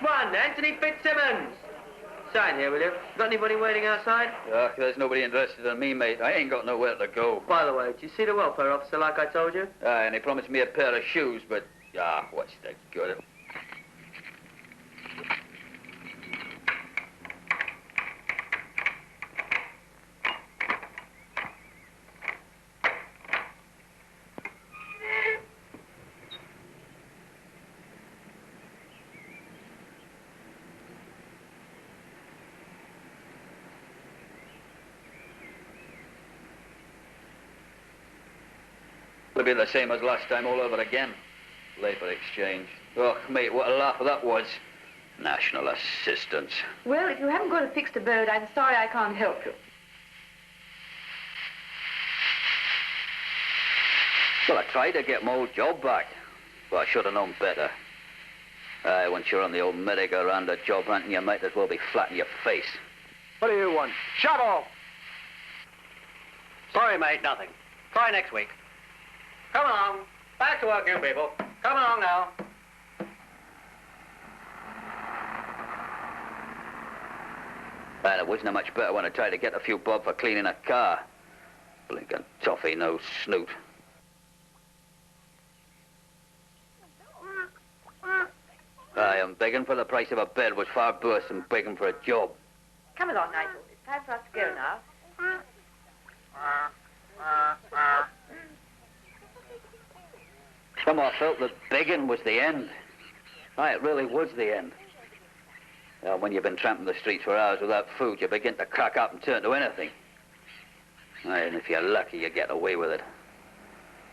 one, Anthony Fitzsimmons. Sign here, will you? Got anybody waiting outside? There's nobody interested in me, mate. I ain't got nowhere to go. By the way, did you see the welfare officer like I told you? And he promised me a pair of shoes, but, what's the good? It'll be the same as last time all over again. Labour exchange. Oh, mate, what a laugh that was. National assistance. Well, if you haven't got a fixed abode, I'm sorry I can't help you. Well, I tried to get my old job back, but I should have known better. Once you're on the old merry-go-round of job hunting, you might as well be flat in your face. What do you want? Shovel! Sorry, mate, nothing. Try next week. Come along. Back to work, you people. Come along now. And it wasn't much better when I tried to get a few bob for cleaning a car. Blinking toffee, no snoot. I am begging for the price of a bed was far worse than begging for a job. Come along, Nigel. It's time for us to go now. Some I felt that begging was the end. It really was the end. When you've been tramping the streets for hours without food, you begin to crack up and turn to anything. And if you're lucky, you get away with it.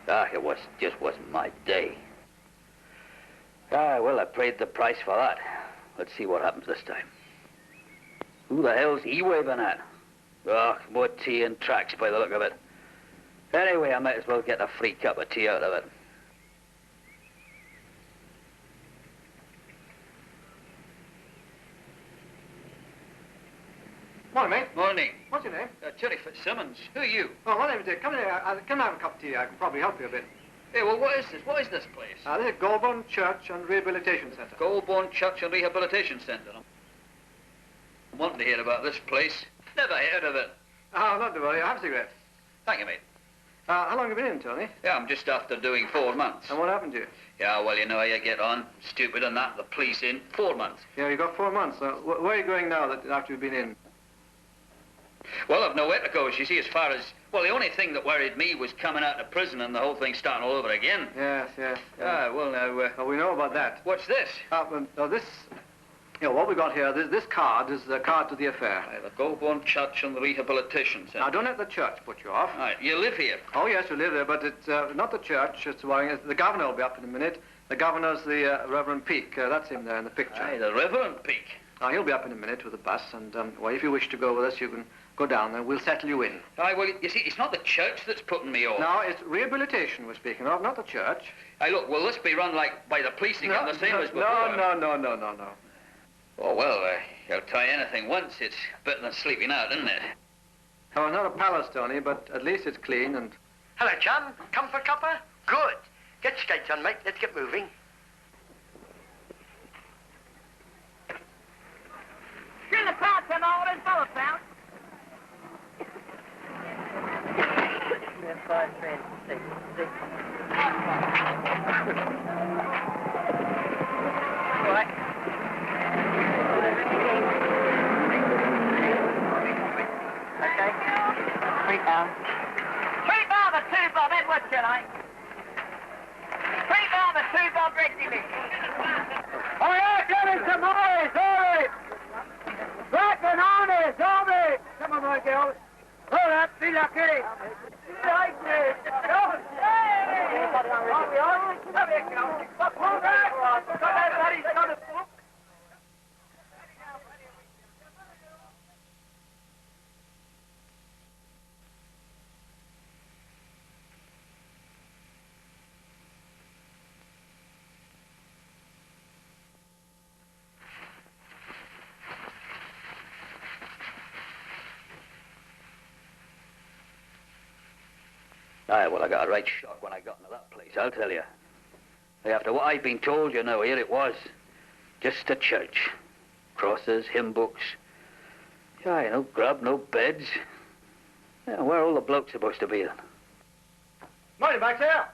It just wasn't my day. Well, I paid the price for that. Let's see what happens this time. Who the hell's he waving at? More tea and tracks by the look of it. Anyway, I might as well get a free cup of tea out of it. Morning, mate. Morning. What's your name? Terry Fitzsimmons. Who are you? Oh, my name's Dick. Come in here. Come have a cup of tea. I can probably help you a bit. Hey, well, what is this? What is this place? This is Goulburn Church and Rehabilitation Centre. Goulburn Church and Rehabilitation Centre. I'm wanting to hear about this place. Never heard of it. Not to worry. I have a cigarette. Thank you, mate. How long have you been in, Tony? I'm just after doing 4 months. And what happened to you? Well, you know how you get on. Stupid and that. The police in. 4 months. Yeah, you got 4 months. Where are you going now after you've been in? Well, I've nowhere to go, as you see, as far as... Well, the only thing that worried me was coming out of prison and the whole thing starting all over again. Yes. Well, now... Well, we know about that. What's this? This... what we got here, this card is the card to the affair. The Goulburn Church and Rehabilitation Centre. Now, don't let the church put you off. Right, you live here? Oh, yes, we live there, but it's not the church. It's worrying. The governor will be up in a minute. The governor's the Reverend Peake. That's him there in the picture. Aye, the Reverend Peake. Now, he'll be up in a minute with the bus, and, well, if you wish to go with us, you can go down there. We'll settle you in. Aye, well, you see, it's not the church that's putting me off. No, it's rehabilitation we're speaking of, not the church. Aye, look, will this be run, like, by the police again, the same as before? No. Oh, well, you'll try anything once. It's better than sleeping out, isn't it? Oh, not a palace, Tony, but at least it's clean and... Hello, chum. Come for a cuppa? Good. Get skates on, mate. Let's get moving. Bring the pot and all this bullet pound. 5, 6, 6. What? Okay. 3 pounds. 3 pounds a 2 bob, Edward, tonight. 3 pounds a 2 bob, regularly. Oh, yeah, get it, some boys, all right. Black and honest, all right. Come on, my girls. Hold up, be lucky. Like this. Go. Hey! Are we on? Come here, girls. Pull back. Come everybody's got a book. Aye, well, I got a right shock when I got into that place, I'll tell you. After what I'd been told, you know, here it was. Just a church. Crosses, hymn books. Yeah, no grub, no beds. Yeah, where are all the blokes supposed to be then? Morning, back there.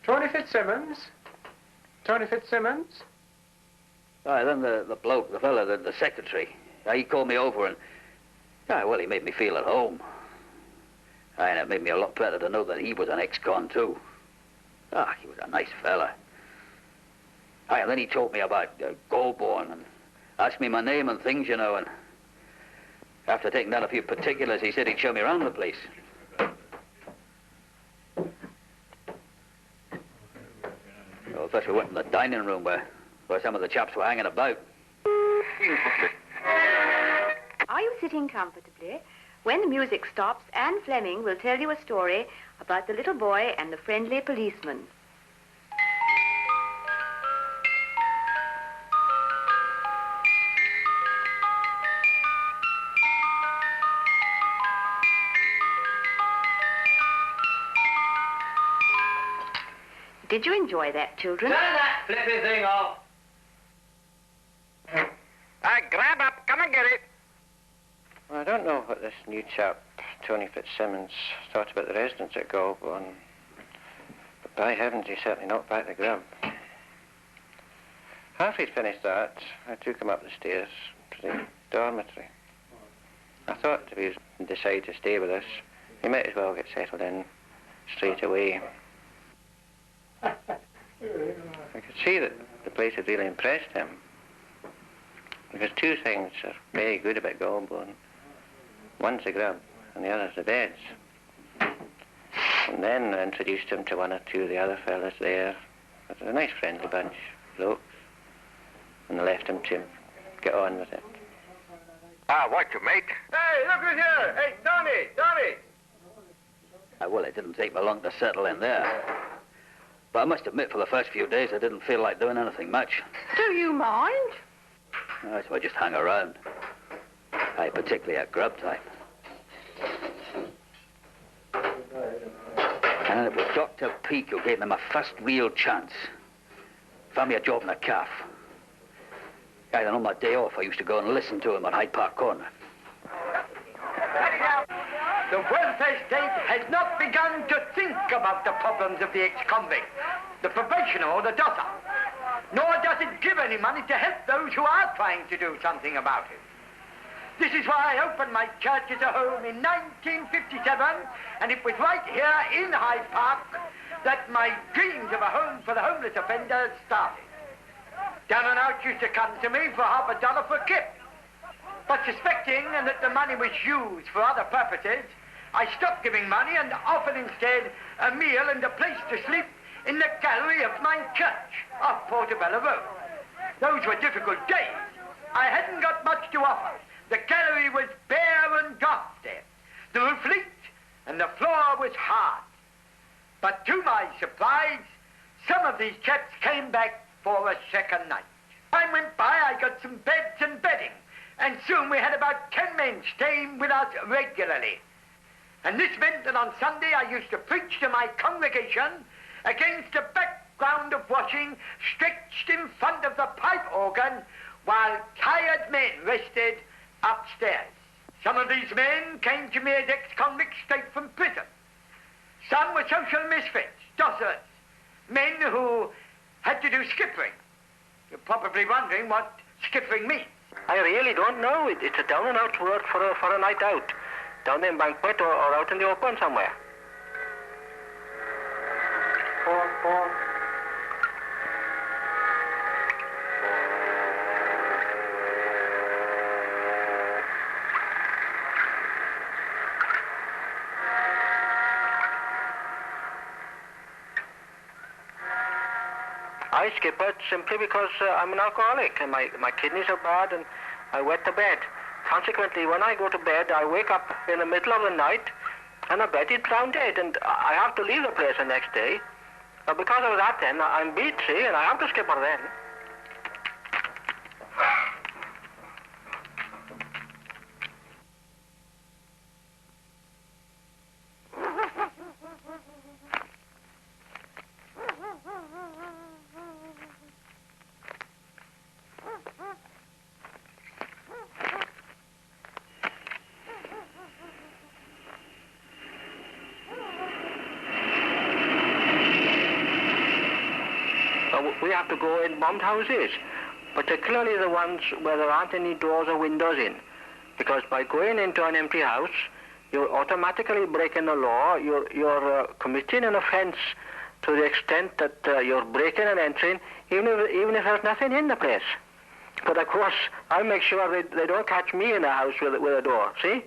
Tony Fitzsimmons? Tony Fitzsimmons? Aye, then the bloke, the fella, the secretary, he called me over and, well, he made me feel at home. Aye, and it made me a lot better to know that he was an ex-con too. He was a nice fella. Aye, and then he told me about Goulburn and asked me my name and things, you know, and after taking down a few particulars, he said he'd show me around the place. Well, first we went in the dining room where some of the chaps were hanging about. Are you sitting comfortably? When the music stops, Anne Fleming will tell you a story about the little boy and the friendly policeman. Did you enjoy that, children? Turn that flippy thing off. Grab up. Come and get it. Well, I don't know what this new chap, Tony Fitzsimmons, thought about the residents at Goulburn. But by heavens, he certainly knocked back the grub. After he'd finished that, I took him up the stairs to the dormitory. I thought if he was decided to stay with us, he might as well get settled in straight away. I could see that the place had really impressed him. Because two things are very good about Goulburn. One's the grub, and the other's the beds. And then I introduced him to one or two of the other fellas there. It was a nice friendly bunch, blokes. And I left him to get on with it. Watch you, mate. Hey, look who's here. Hey, Donny. Well, it didn't take me long to settle in there. But I must admit, for the first few days, I didn't feel like doing anything much. Do you mind? So I just hung around. Particularly at grub time. And it was Dr. Peake who gave me my first real chance. Found me a job in a calf. Then on my day off, I used to go and listen to him at Hyde Park Corner. The welfare state has not begun to think about the problems of the ex-convict, the probationer or the dosser, nor does it give any money to help those who are trying to do something about it. This is why I opened my church as a home in 1957, and it was right here in Hyde Park that my dreams of a home for the homeless offenders started. Down and out used to come to me for $1/2 for a kip. But suspecting that the money was used for other purposes, I stopped giving money and offered instead a meal and a place to sleep in the gallery of my church off Portobello Road. Those were difficult days. I hadn't got much to offer. The gallery was bare and draughty, the roof leaked, and the floor was hard. But to my surprise, some of these chaps came back for a second night. Time went by, I got some beds and bedding, and soon we had about 10 men staying with us regularly. And this meant that on Sunday I used to preach to my congregation against a background of washing stretched in front of the pipe organ while tired men rested upstairs. Some of these men came to me as ex-convicts straight from prison. Some were social misfits, dossers, men who had to do skippering. You're probably wondering what skippering means. I really don't know. It's a down-and-out word for a night out. Down the embankment or out in the open somewhere. I skip it simply because I'm an alcoholic and my kidneys are bad and I wet the bed. Consequently, when I go to bed, I wake up in the middle of the night and the bed is found dead and I have to leave the place the next day. Because of that then, I'm beat, see, and I have to skip her then. we have to go in bombed houses, particularly the ones where there aren't any doors or windows in. Because by going into an empty house, you're automatically breaking the law. You're committing an offence to the extent that you're breaking and entering, even if there's nothing in the place. But of course, I'll make sure they don't catch me in a house with a door, see?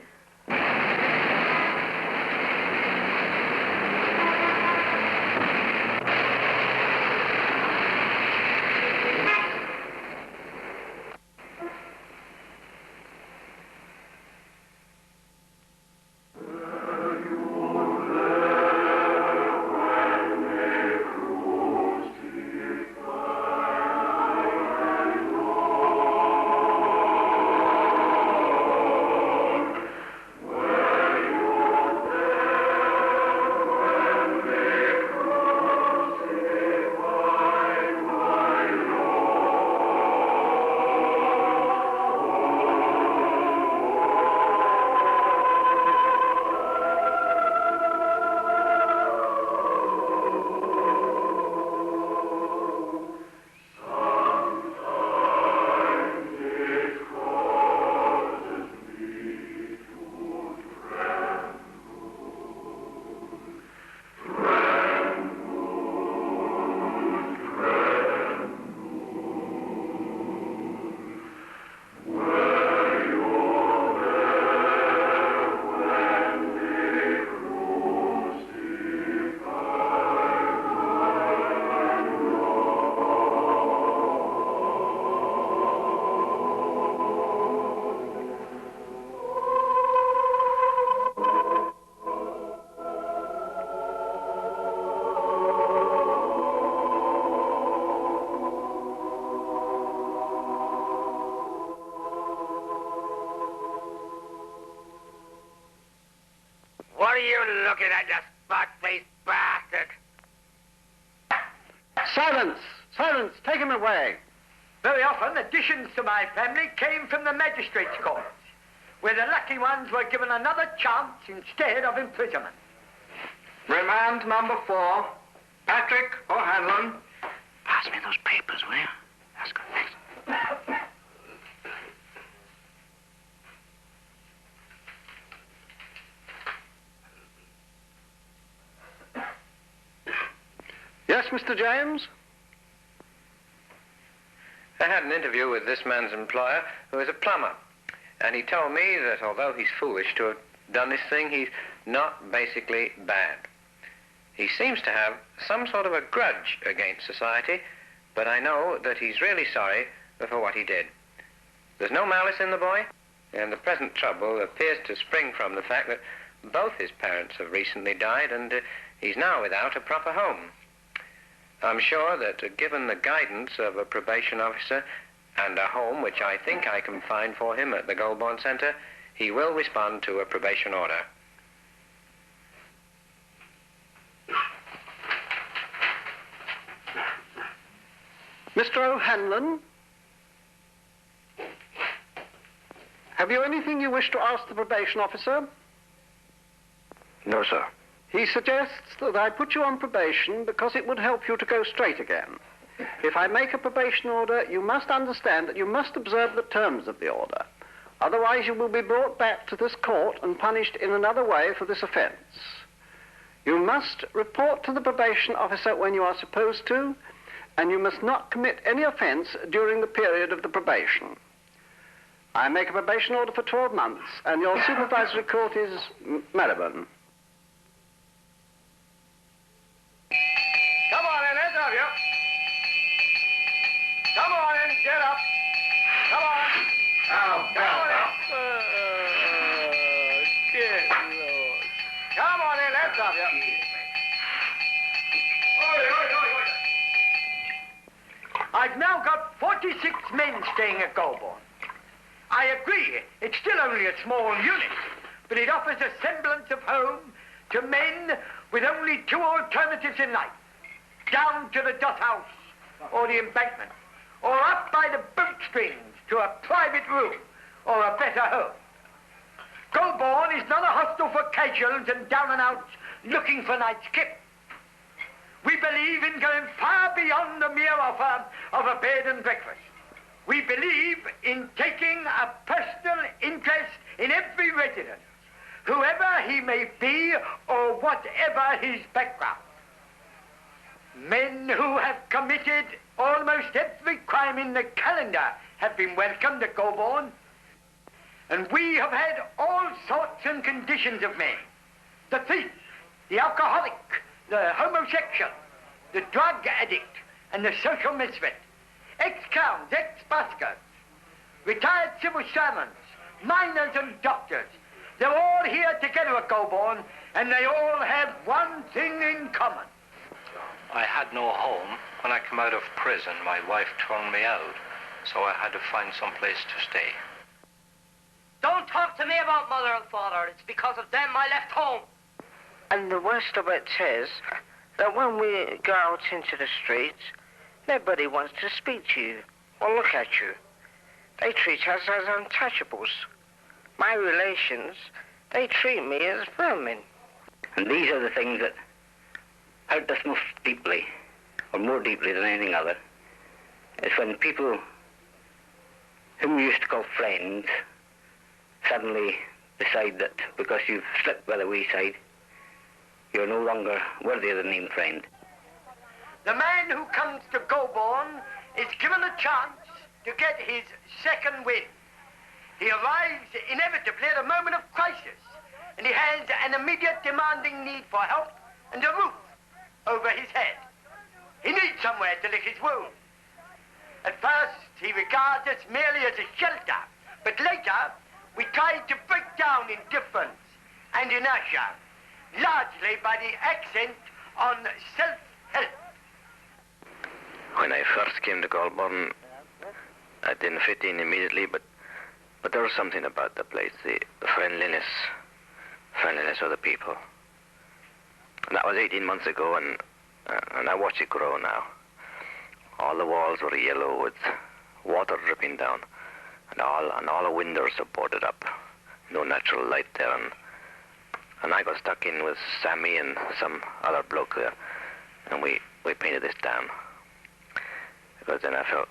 What are you looking at, you spot-faced bastard? Silence! Silence! Take him away! Very often, additions to my family came from the magistrates' courts, where the lucky ones were given another chance instead of imprisonment. Remand number 4, Patrick O'Hanlon. Pass me those papers, will you? That's good, thanks. Yes, Mr. James? I had an interview with this man's employer, who is a plumber, and he told me that although he's foolish to have done this thing, he's not basically bad. He seems to have some sort of a grudge against society, but I know that he's really sorry for what he did. There's no malice in the boy, and the present trouble appears to spring from the fact that both his parents have recently died, and he's now without a proper home. I'm sure that given the guidance of a probation officer and a home which I think I can find for him at the Goulburn Centre, he will respond to a probation order. Mr. O'Hanlon? Have you anything you wish to ask the probation officer? No, sir. He suggests that I put you on probation because it would help you to go straight again. If I make a probation order, you must understand that you must observe the terms of the order. Otherwise, you will be brought back to this court and punished in another way for this offence. You must report to the probation officer when you are supposed to, and you must not commit any offence during the period of the probation. I make a probation order for 12 months, and your supervisory court is Marylebone. Come on in, let's have you. Come on in, get up. Come on. Come on in, let's have you. I've now got 46 men staying at Goulburn. I agree, it's still only a small unit, but it offers a semblance of home to men with only 2 alternatives in life. Down to the dust house or the embankment, or up by the boat strings to a private room or a better home. Goulburn is not a hostel for casuals and down-and-outs looking for night's skip. We believe in going far beyond the mere offer of a bed and breakfast. We believe in taking a personal interest in every resident, whoever he may be or whatever his background. Men who have committed almost every crime in the calendar have been welcomed at Goulburn. And we have had all sorts and conditions of men. The thief, the alcoholic, the homosexual, the drug addict, and the social misfit. Ex-clowns, ex-buskers, retired civil servants, miners and doctors. They're all here together at Goulburn, and they all have one thing in common. I had no home. When I came out of prison, my wife turned me out, so I had to find some place to stay. Don't talk to me about mother and father. It's because of them I left home. And the worst of it is that when we go out into the streets, nobody wants to speak to you or look at you. They treat us as untouchables. My relations, they treat me as vermin. And these are the things that hurt us most deeply, or more deeply than anything other, is when people whom we used to call friends suddenly decide that because you've slipped by the wayside, you're no longer worthy of the name friend. The man who comes to Goulburn is given a chance to get his second wind. He arrives inevitably at a moment of crisis, and he has an immediate demanding need for help and a roof over his head. He needs somewhere to lick his wound. At first, he regards us merely as a shelter, but later, we try to break down indifference and inertia, largely by the accent on self-help. When I first came to Goulburn, I didn't fit in immediately, but there was something about the place, the friendliness of the people. And that was 18 months ago, and I watch it grow now. All the walls were yellow with water dripping down, and all the windows are boarded up. No natural light there, and I got stuck in with Sammy and some other bloke there, and we painted this down. Because then I felt,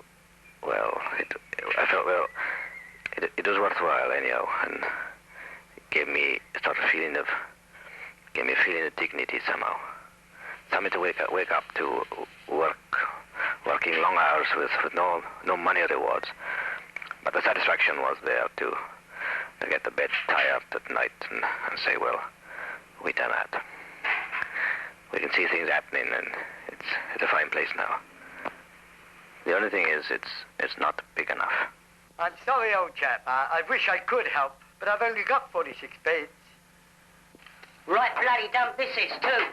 it was worthwhile anyhow, and it gave me a sort of feeling of dignity somehow. Something to wake up to working long hours with no money rewards. But the satisfaction was there to get to bed tired at night and say, well, we done that. We can see things happening, and it's a fine place now. The only thing is, it's not big enough. I'm sorry, old chap. I wish I could help, but I've only got 46 beds. Right bloody dump this is, too.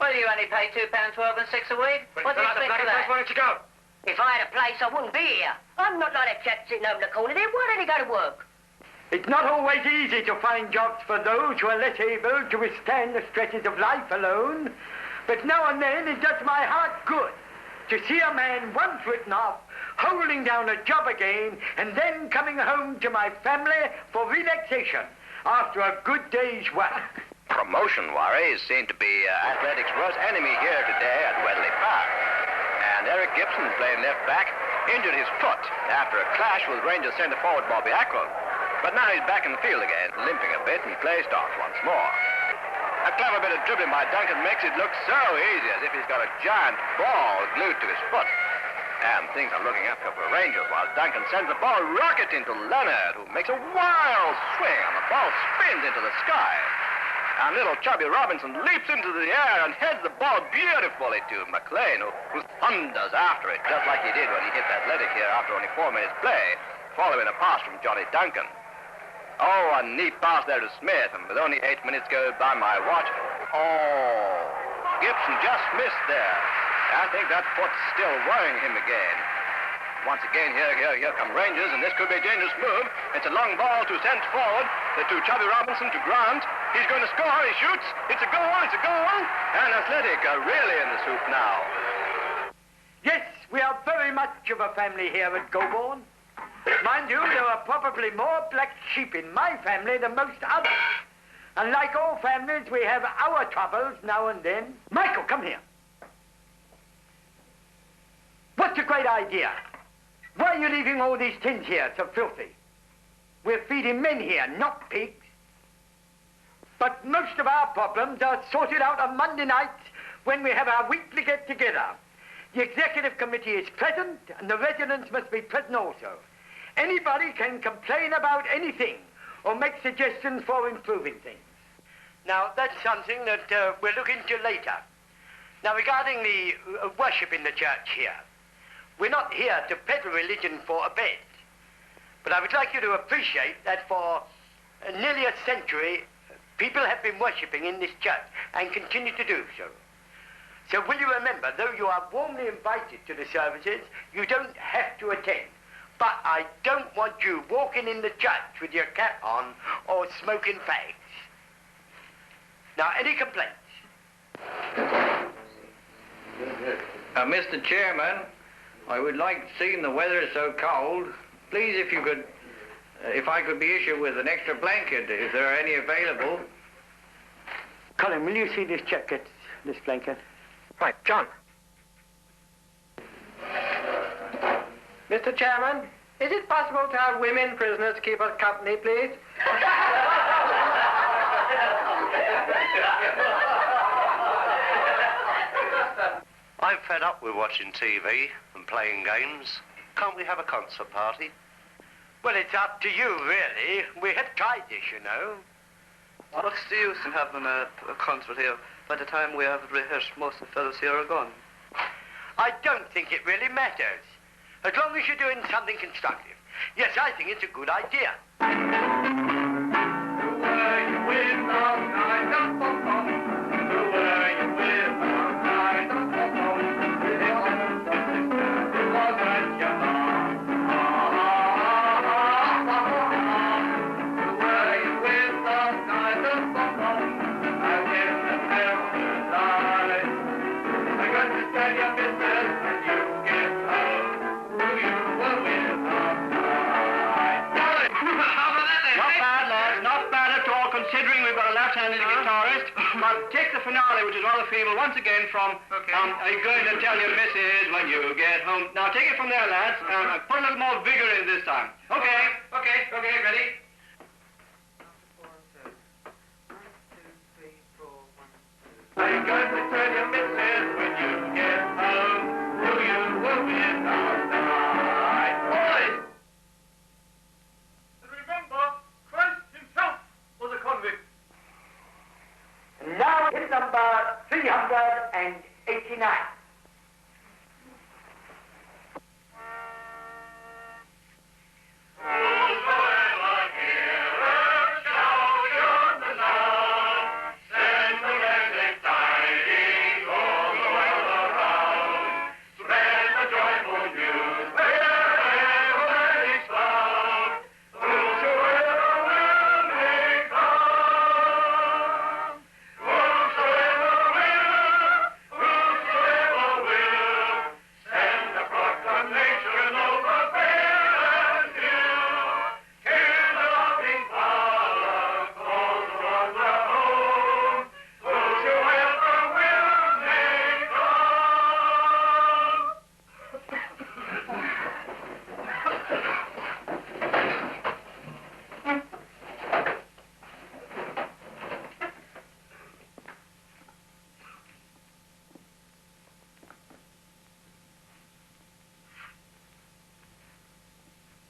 Well, you only pay £2.12 and 6 a week. What do you expect for that? Why don't you go? If I had a place, I wouldn't be here. I'm not like that chap sitting over the corner there. Why don't he go to work? It's not always easy to find jobs for those who are less able to withstand the stresses of life alone. But now and then it does my heart good to see a man once written off holding down a job again and then coming home to my family for relaxation after a good day's work. Promotion-worries seem to be athletics' worst enemy here today at Wedley Park. And Eric Gibson, playing left back, injured his foot after a clash with Rangers centre-forward Bobby Ackland. But now he's back in the field again, limping a bit and plays off once more. A clever bit of dribbling by Duncan makes it look so easy, as if he's got a giant ball glued to his foot. And things are looking up for Rangers while Duncan sends the ball rocketing to Leonard, who makes a wild swing, and the ball spins into the sky. And little chubby Robinson leaps into the air and heads the ball beautifully to McLean, who thunders after it, just like he did when he hit Athletic here after only 4 minutes play, following a pass from Johnny Duncan. Oh, a neat pass there to Smith, and with only 8 minutes go by my watch. Oh, Gibson just missed there. I think that foot's still worrying him again. Once again, here come Rangers, and this could be a dangerous move. It's a long ball to centre forward, to Chubby Robinson, to Grant. He's going to score, he shoots. It's a goal, and Athletic are really in the soup now. Yes, we are very much of a family here at Goulburn. Mind you, there are probably more black sheep in my family than most others. And like all families, we have our troubles now and then. Michael, come here. What's a great idea? Why are you leaving all these tins here so filthy? We're feeding men here, not pigs. But most of our problems are sorted out on Monday nights when we have our weekly get-together. The executive committee is present, and the residents must be present also. Anybody can complain about anything or make suggestions for improving things. Now, that's something that we'll look into later. Now, regarding the worship in the church here, we're not here to peddle religion for a bed. But I would like you to appreciate that for nearly a century, people have been worshipping in this church and continue to do so. So will you remember, though you are warmly invited to the services, you don't have to attend. But I don't want you walking in the church with your cap on or smoking fags. Now, any complaints? Mr. Chairman, I would like, seeing the weather is so cold, please if I could be issued with an extra blanket, if there are any available. Colin, will you see this jacket, this blanket? Right, John. Mr. Chairman, is it possible to have women prisoners to keep us company, please? I'm fed up with watching TV and playing games. Can't we have a concert party? Well, it's up to you, really. We have tried this, you know. What's the use in having a concert here? By the time we have rehearsed, most of the fellows here are gone. I don't think it really matters, as long as you're doing something constructive. Yes, I think it's a good idea. But take the finale, which is rather feeble, once again from, are you going to tell your missus when you get home? Now, take it from there, lads. Put a little more vigor in this time. Okay, ready? Are you going to tell your missus when you get home who you were with last night? Boys! And remember, Christ himself was a convict. Now hit number 389.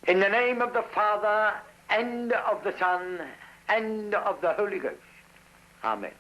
In the name of the Father, and of the Son, and of the Holy Ghost. Amen.